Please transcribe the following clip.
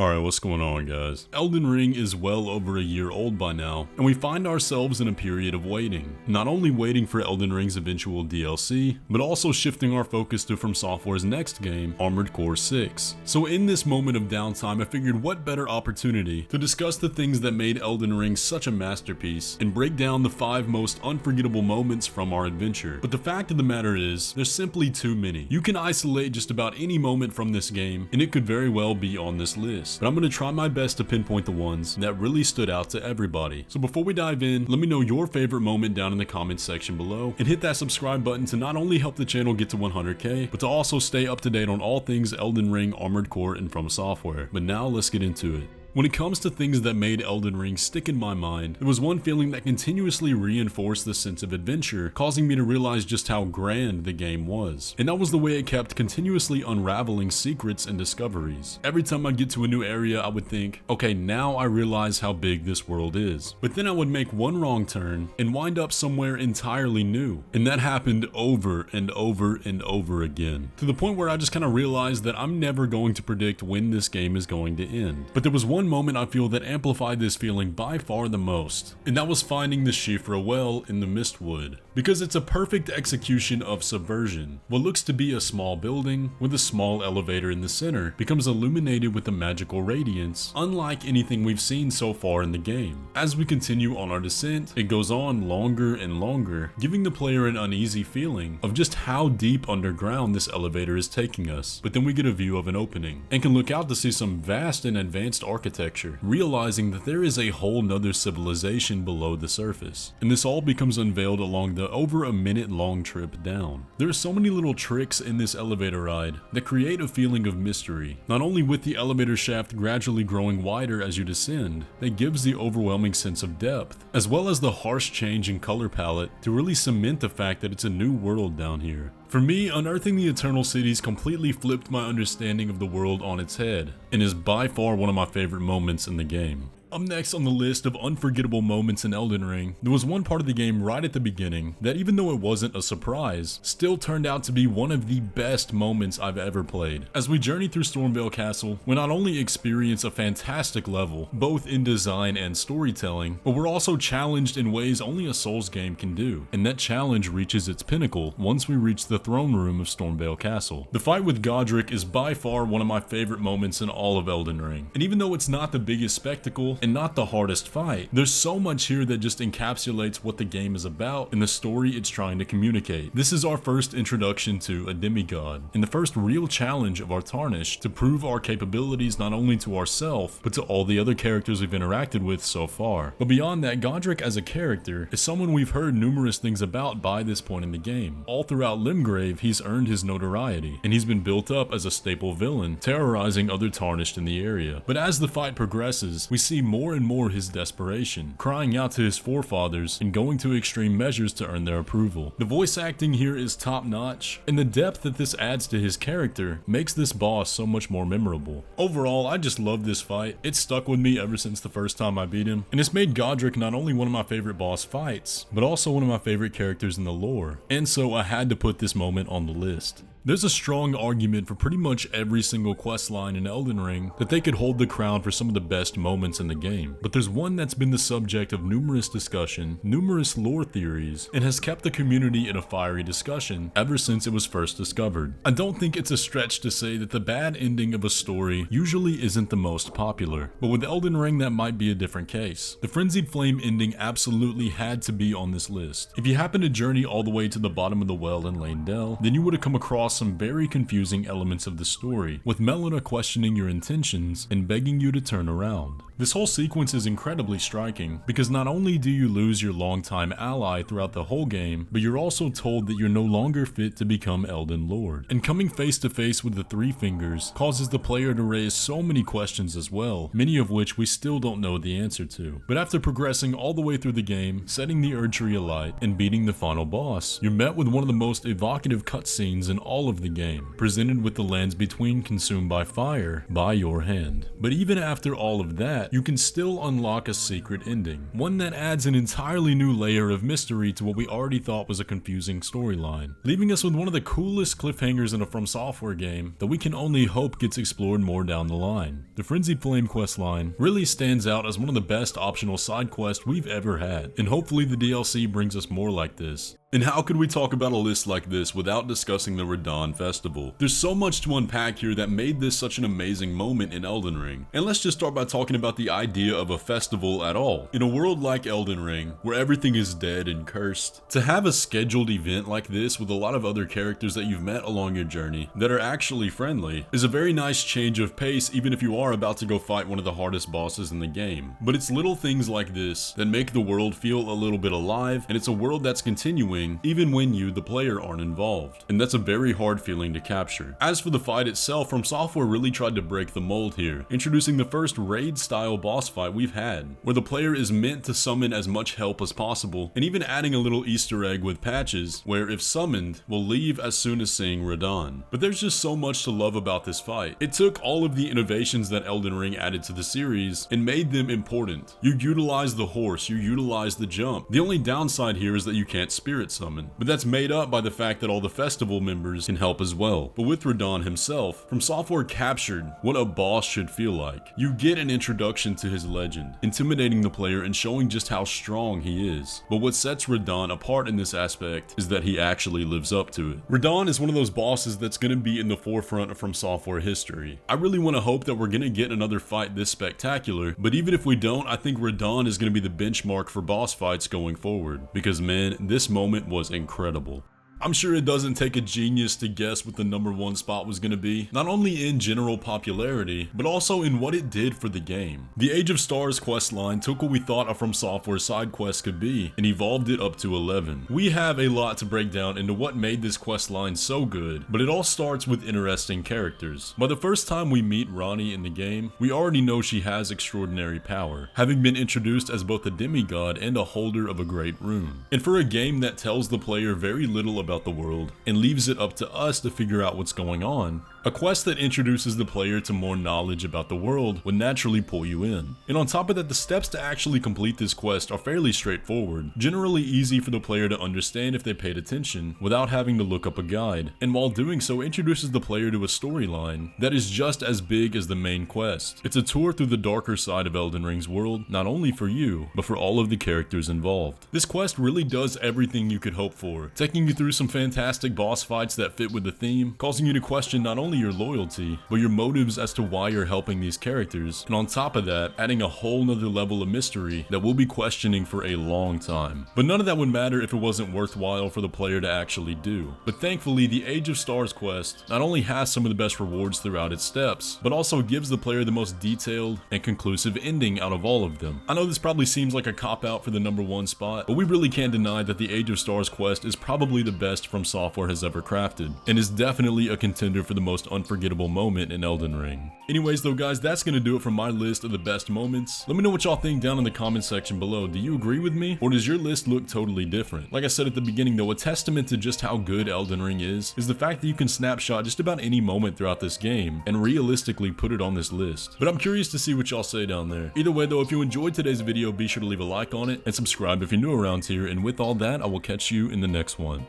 Alright, what's going on, guys? Elden Ring is well over a year old by now, and we find ourselves in a period of waiting. Not only waiting for Elden Ring's eventual DLC, but also shifting our focus to FromSoftware's next game, Armored Core 6. So in this moment of downtime, I figured what better opportunity to discuss the things that made Elden Ring such a masterpiece, and break down the 5 most unforgettable moments from our adventure. But the fact of the matter is, there's simply too many. You can isolate just about any moment from this game, and it could very well be on this list. But I'm going to try my best to pinpoint the ones that really stood out to everybody. So before we dive in, let me know your favorite moment down in the comments section below, and hit that subscribe button to not only help the channel get to 100k, but to also stay up to date on all things Elden Ring, Armored Core, and FromSoftware. But now let's get into it. When it comes to things that made Elden Ring stick in my mind, there was one feeling that continuously reinforced the sense of adventure, causing me to realize just how grand the game was. And that was the way it kept continuously unraveling secrets and discoveries. Every time I'd get to a new area, I would think, okay, now I realize how big this world is. But then I would make one wrong turn and wind up somewhere entirely new. And that happened over and over and over again, to the point where I just kind of realized that I'm never going to predict when this game is going to end. But there was one moment I feel that amplified this feeling by far the most, and that was finding the Shifra well in the Mistwood, because it's a perfect execution of subversion. What looks to be a small building with a small elevator in the center becomes illuminated with a magical radiance unlike anything we've seen so far in the game. As we continue on our descent, it goes on longer and longer, giving the player an uneasy feeling of just how deep underground this elevator is taking us. But then we get a view of an opening, and can look out to see some vast and advanced architecture, realizing that there is a whole nother civilization below the surface. And this all becomes unveiled along the over a minute long trip down. There are so many little tricks in this elevator ride that create a feeling of mystery, not only with the elevator shaft gradually growing wider as you descend, that gives the overwhelming sense of depth, as well as the harsh change in color palette to really cement the fact that it's a new world down here. For me, unearthing the Eternal Cities completely flipped my understanding of the world on its head, and is by far one of my favorite moments in the game. Up next on the list of unforgettable moments in Elden Ring, there was one part of the game right at the beginning that, even though it wasn't a surprise, still turned out to be one of the best moments I've ever played. As we journey through Stormvale Castle, we not only experience a fantastic level, both in design and storytelling, but we're also challenged in ways only a Souls game can do, and that challenge reaches its pinnacle once we reach the throne room of Stormvale Castle. The fight with Godric is by far one of my favorite moments in all of Elden Ring, and even though it's not the biggest spectacle, and not the hardest fight, there's so much here that just encapsulates what the game is about and the story it's trying to communicate. This is our first introduction to a demigod, and the first real challenge of our Tarnish to prove our capabilities not only to ourselves, but to all the other characters we've interacted with so far. But beyond that, Godric as a character is someone we've heard numerous things about by this point in the game. All throughout Limgrave, he's earned his notoriety, and he's been built up as a staple villain, terrorizing other Tarnished in the area. But as the fight progresses, we see more and more his desperation, crying out to his forefathers and going to extreme measures to earn their approval. The voice acting here is top notch, and the depth that this adds to his character makes this boss so much more memorable. Overall, I just love this fight. It stuck with me ever since the first time I beat him, and it's made Godric not only one of my favorite boss fights, but also one of my favorite characters in the lore, and so I had to put this moment on the list. There's a strong argument for pretty much every single questline in Elden Ring that they could hold the crown for some of the best moments in the game, but there's one that's been the subject of numerous discussion, numerous lore theories, and has kept the community in a fiery discussion ever since it was first discovered. I don't think it's a stretch to say that the bad ending of a story usually isn't the most popular, but with Elden Ring that might be a different case. The Frenzied Flame ending absolutely had to be on this list. If you happen to journey all the way to the bottom of the well in Lane Dell, then you would have come across some very confusing elements of the story, with Melina questioning your intentions and begging you to turn around. This whole sequence is incredibly striking, because not only do you lose your longtime ally throughout the whole game, but you're also told that you're no longer fit to become Elden Lord. And coming face to face with the Three Fingers causes the player to raise so many questions as well, many of which we still don't know the answer to. But after progressing all the way through the game, setting the Erdtree alight, and beating the final boss, you're met with one of the most evocative cutscenes in all of the game, presented with the lands between consumed by fire by your hand. But even after all of that, that, you can still unlock a secret ending, one that adds an entirely new layer of mystery to what we already thought was a confusing storyline, leaving us with one of the coolest cliffhangers in a FromSoftware game that we can only hope gets explored more down the line. The Frenzied Flame questline really stands out as one of the best optional side quests we've ever had, and hopefully the DLC brings us more like this. And how could we talk about a list like this without discussing the Radahn Festival? There's so much to unpack here that made this such an amazing moment in Elden Ring. And let's just start by talking about the idea of a festival at all. In a world like Elden Ring, where everything is dead and cursed, to have a scheduled event like this with a lot of other characters that you've met along your journey that are actually friendly is a very nice change of pace, even if you are about to go fight one of the hardest bosses in the game. But it's little things like this that make the world feel a little bit alive, and it's a world that's continuing even when you, the player, aren't involved. And that's a very hard feeling to capture. As for the fight itself, FromSoftware really tried to break the mold here, introducing the first raid-style boss fight we've had, where the player is meant to summon as much help as possible, and even adding a little Easter egg with patches, where if summoned, will leave as soon as seeing Radahn. But there's just so much to love about this fight. It took all of the innovations that Elden Ring added to the series and made them important. You utilize the horse, you utilize the jump. The only downside here is that you can't spirit summon, but that's made up by the fact that all the festival members can help as well. But with Radahn himself, FromSoftware captured what a boss should feel like. You get an introduction to his legend, intimidating the player and showing just how strong he is. But what sets Radahn apart in this aspect is that he actually lives up to it. Radahn is one of those bosses that's going to be in the forefront of FromSoftware history. I really want to hope that we're going to get another fight this spectacular, but even if we don't, I think Radahn is going to be the benchmark for boss fights going forward, because man, this moment was incredible. I'm sure it doesn't take a genius to guess what the #1 spot was going to be, not only in general popularity, but also in what it did for the game. The Age of Stars questline took what we thought a FromSoftware side quest could be, and evolved it up to 11. We have a lot to break down into what made this questline so good, but it all starts with interesting characters. By the first time we meet Ranni in the game, we already know she has extraordinary power, having been introduced as both a demigod and a holder of a great rune. And for a game that tells the player very little about the world and leaves it up to us to figure out what's going on, a quest that introduces the player to more knowledge about the world would naturally pull you in. And on top of that, the steps to actually complete this quest are fairly straightforward, generally easy for the player to understand if they paid attention without having to look up a guide, and while doing so introduces the player to a storyline that is just as big as the main quest. It's a tour through the darker side of Elden Ring's world, not only for you, but for all of the characters involved. This quest really does everything you could hope for, taking you through some fantastic boss fights that fit with the theme, causing you to question not only your loyalty, but your motives as to why you're helping these characters, and on top of that, adding a whole nother level of mystery that we'll be questioning for a long time. But none of that would matter if it wasn't worthwhile for the player to actually do. But thankfully, the Age of Stars quest not only has some of the best rewards throughout its steps, but also gives the player the most detailed and conclusive ending out of all of them. I know this probably seems like a cop-out for the #1 spot, but we really can't deny that the Age of Stars quest is probably the best FromSoftware has ever crafted, and is definitely a contender for the most unforgettable moment in Elden Ring. Anyways though guys, that's gonna do it for my list of the best moments. Let me know what y'all think down in the comment section below. Do you agree with me, or does your list look totally different? Like I said at the beginning though, a testament to just how good Elden Ring is the fact that you can snapshot just about any moment throughout this game and realistically put it on this list. But I'm curious to see what y'all say down there. Either way though, if you enjoyed today's video, be sure to leave a like on it and subscribe if you're new around here, and with all that, I will catch you in the next one.